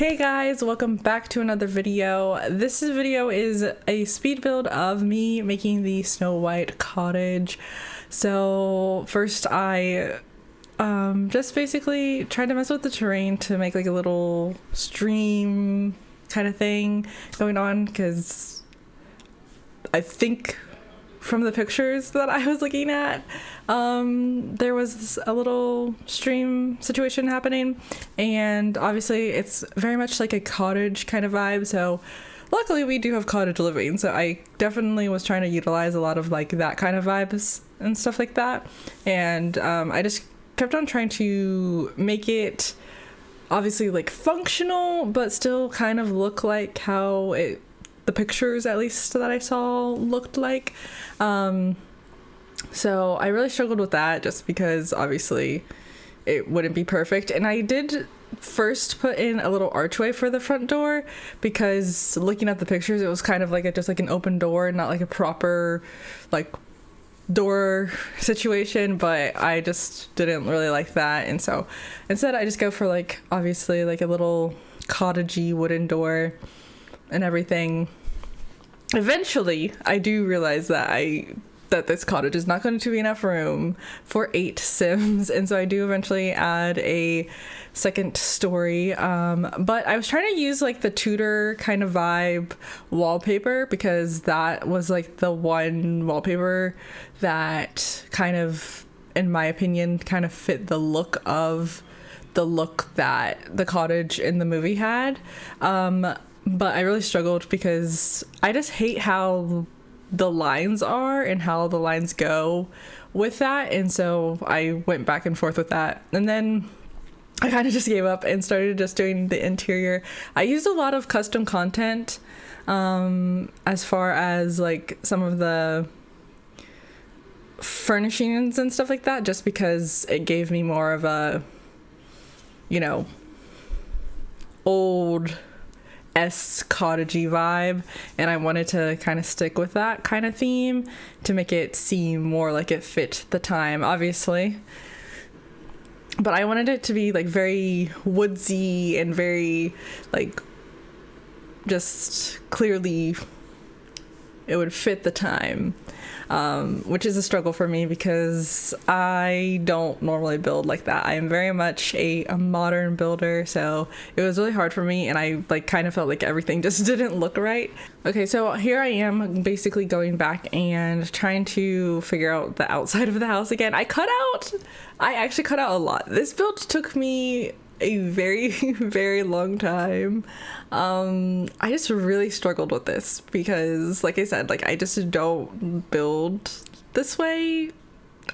Hey guys, welcome back to another video. This video is a speed build of me making the Snow White cottage. So first I just basically tried to mess with the terrain to make like a little stream kind of thing going on, because I think from the pictures that I was looking at, there was a little stream situation happening, and obviously it's very much like a cottage kind of vibe. So luckily we do have cottage living, so I definitely was trying to utilize a lot of like that kind of vibes and stuff like that. And I just kept on trying to make it obviously like functional, but still kind of look like how the pictures at least that I saw looked like. So I really struggled with that just because obviously it wouldn't be perfect. And I did first put in a little archway for the front door, because looking at the pictures it was kind of like just like an open door, not like a proper like door situation, but I just didn't really like that. And so instead I just go for like obviously like a little cottagey wooden door and everything. Eventually I do realize that this cottage is not going to be enough room for 8 Sims, and so I do eventually add a second story. But I was trying to use like the Tudor kind of vibe wallpaper, because that was like the one wallpaper that kind of, in my opinion, kind of fit the look that the cottage in the movie had. But I really struggled because I just hate how the lines are and how the lines go with that. And so I went back and forth with that. And then I kind of just gave up and started just doing the interior. I used a lot of custom content as far as like some of the furnishings and stuff like that, just because it gave me more of a, old cottagey vibe, and I wanted to kind of stick with that kind of theme to make it seem more like it fit the time, obviously. But I wanted it to be like very woodsy and very like just clearly it would fit the time, which is a struggle for me because I don't normally build like that. I am very much a modern builder, so it was really hard for me, and I like kind of felt like everything just didn't look right. Okay, so here I am basically going back and trying to figure out the outside of the house again. I actually cut out a lot. This build took me a very very long time. I just really struggled with this because, like I said, like I just don't build this way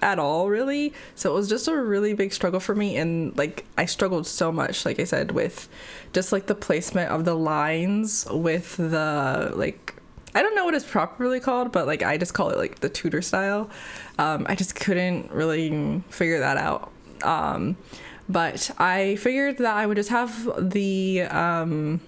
at all, really. So it was just a really big struggle for me, and like I struggled so much, like I said, with just like the placement of the lines with the like, I don't know what it's properly called, but like I just call it like the Tudor style. I just couldn't really figure that out. But I figured that I would just have the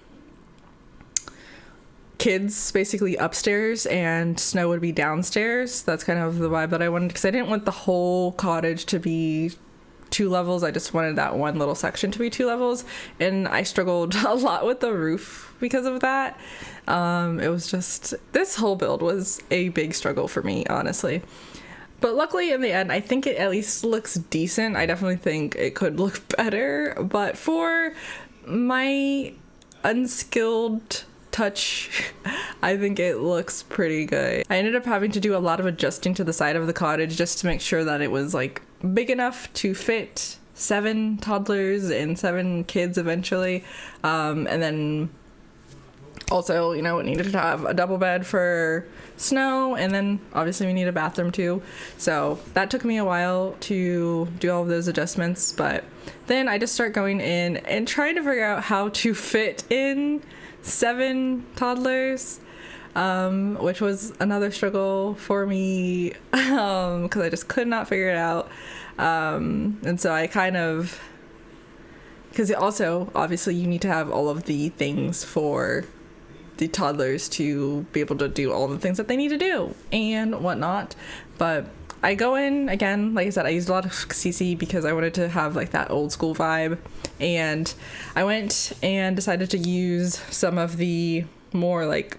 kids basically upstairs and Snow would be downstairs. That's kind of the vibe that I wanted, because I didn't want the whole cottage to be 2 levels. I just wanted that one little section to be 2 levels, and I struggled a lot with the roof because of that. It was just, this whole build was a big struggle for me, honestly. But luckily in the end, I think it at least looks decent. I definitely think it could look better, but for my unskilled touch, I think it looks pretty good. I ended up having to do a lot of adjusting to the side of the cottage just to make sure that it was like big enough to fit 7 toddlers and 7 kids eventually. And then also, it needed to have a double bed for Snow, and then obviously we need a bathroom too. So that took me a while to do all of those adjustments, but then I just start going in and trying to figure out how to fit in 7 toddlers, which was another struggle for me, because I just could not figure it out. And so I kind of, because also obviously you need to have all of the things for the toddlers to be able to do all the things that they need to do and whatnot. But I go in again, like I said, I used a lot of CC because I wanted to have like that old school vibe, and I went and decided to use some of the more like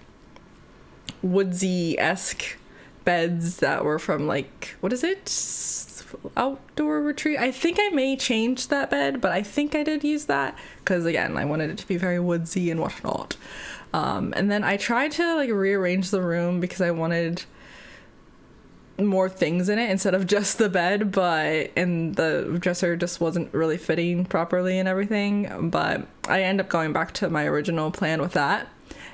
woodsy-esque beds that were from like, what is it, Outdoor Retreat. I think I may change that bed, but I think I did use that because again I wanted it to be very woodsy and whatnot. And then I tried to like rearrange the room because I wanted more things in it instead of just the bed, and the dresser just wasn't really fitting properly and everything, but I end up going back to my original plan with that.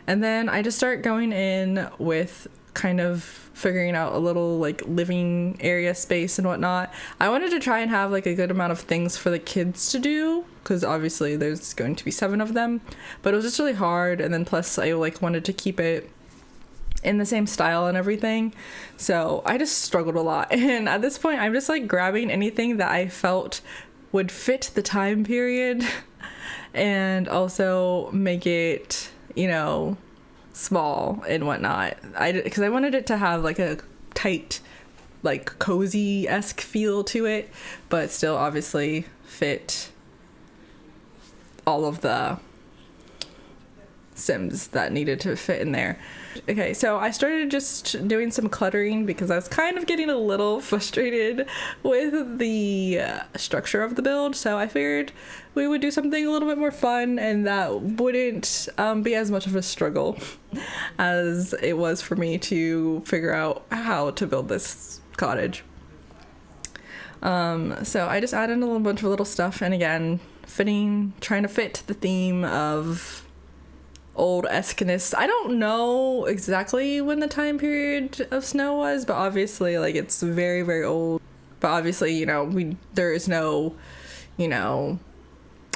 And then I just start going in with kind of figuring out a little like living area space and whatnot. I wanted to try and have like a good amount of things for the kids to do because obviously there's going to be 7 of them, but it was just really hard. And then plus I like wanted to keep it in the same style and everything, so I just struggled a lot. And at this point I'm just like grabbing anything that I felt would fit the time period and also make it, you know, small and whatnot. Because I wanted it to have like a tight, like cozy-esque feel to it, but still obviously fit all of the Sims that needed to fit in there. Okay, so I started just doing some cluttering because I was kind of getting a little frustrated with the structure of the build, so I figured we would do something a little bit more fun and that wouldn't be as much of a struggle as it was for me to figure out how to build this cottage. So I just added a little bunch of little stuff, and again, trying to fit the theme of old-esqueness. I don't know exactly when the time period of snow was, but obviously like it's very, very old. But obviously, you know, there is no, you know,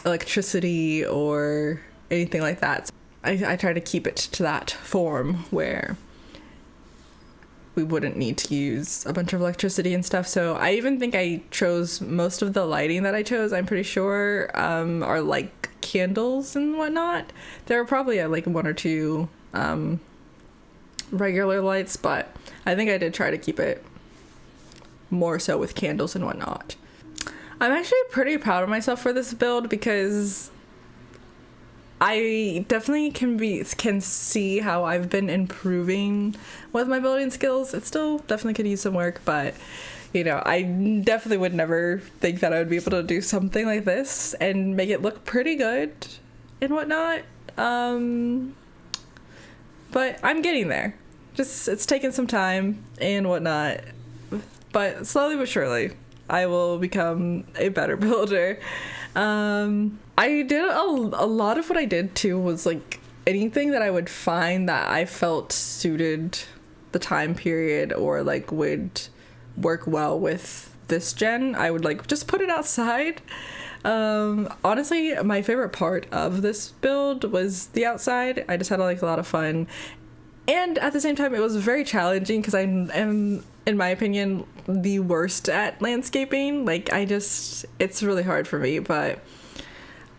electricity or anything like that. So I try to keep it to that form where we wouldn't need to use a bunch of electricity and stuff. So I even think I chose most of the lighting that I chose, I'm pretty sure, are like candles and whatnot. There are probably like 1 or 2 regular lights, but I think I did try to keep it more so with candles and whatnot. I'm actually pretty proud of myself for this build because I definitely can see how I've been improving with my building skills. It still definitely could use some work, but you know, I definitely would never think that I would be able to do something like this and make it look pretty good and whatnot. But I'm getting there. Just, it's taken some time and whatnot. But slowly but surely, I will become a better builder. I did a lot of what I did too was like anything that I would find that I felt suited the time period or like would work well with this gen, I would like just put it outside. Honestly, my favorite part of this build was the outside. I just had like a lot of fun, and at the same time it was very challenging because I am, in my opinion, the worst at landscaping. Like it's really hard for me, but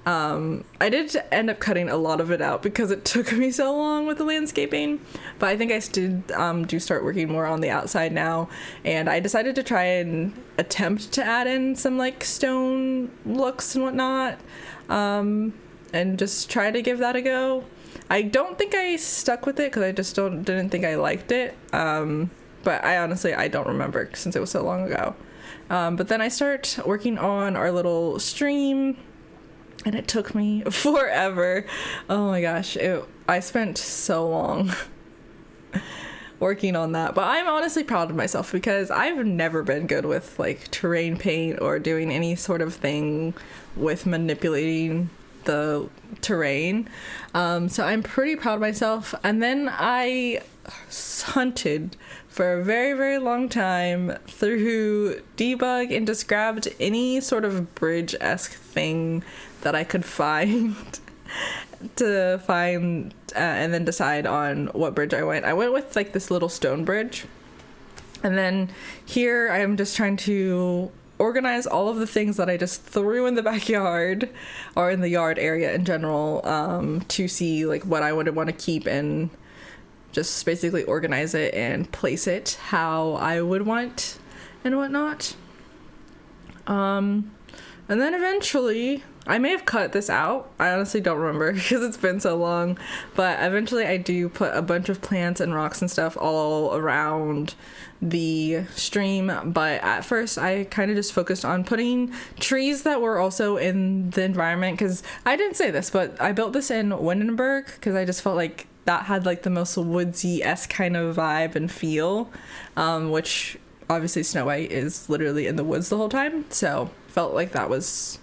I did end up cutting a lot of it out because it took me so long with the landscaping, but I think I did do start working more on the outside now, and I decided to try and attempt to add in some like stone looks and whatnot, and just try to give that a go. I don't think I stuck with it because I just didn't think I liked it, but I don't remember since it was so long ago. But then I start working on our little stream, and it took me forever. Oh my gosh, I spent so long working on that. But I'm honestly proud of myself because I've never been good with like terrain paint or doing any sort of thing with manipulating the terrain. So I'm pretty proud of myself. And then I hunted for a very, very long time through debug and just grabbed any sort of bridge-esque thing that I could find and then decide on what bridge I went. I went with like this little stone bridge, and then here I am just trying to organize all of the things that I just threw in the backyard or in the yard area in general, to see like what I would want to keep and just basically organize it and place it how I would want and whatnot. And then eventually, I may have cut this out. I honestly don't remember because it's been so long. But eventually I do put a bunch of plants and rocks and stuff all around the stream. But at first I kind of just focused on putting trees that were also in the environment, because I didn't say this, but I built this in Windenburg because I just felt like that had like the most woodsy-esque kind of vibe and feel, which obviously Snow White is literally in the woods the whole time, so felt like that was,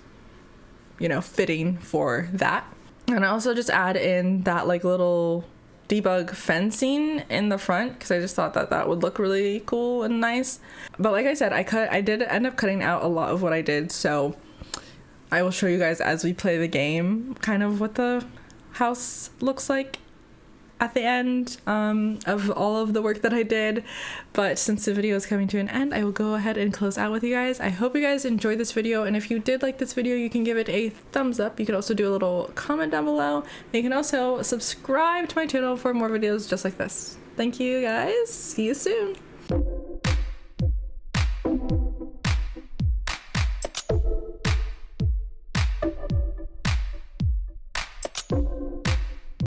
you know, fitting for that. And I also just add in that like little debug fencing in the front because I just thought that that would look really cool and nice. But like I said, I did end up cutting out a lot of what I did, so I will show you guys as we play the game kind of what the house looks like at the end of all of the work that I did. But since the video is coming to an end, I will go ahead and close out with you guys. I hope you guys enjoyed this video, and if you did like this video, you can give it a thumbs up. You can also do a little comment down below. You can also subscribe to my channel for more videos just like this. Thank you guys. See you soon.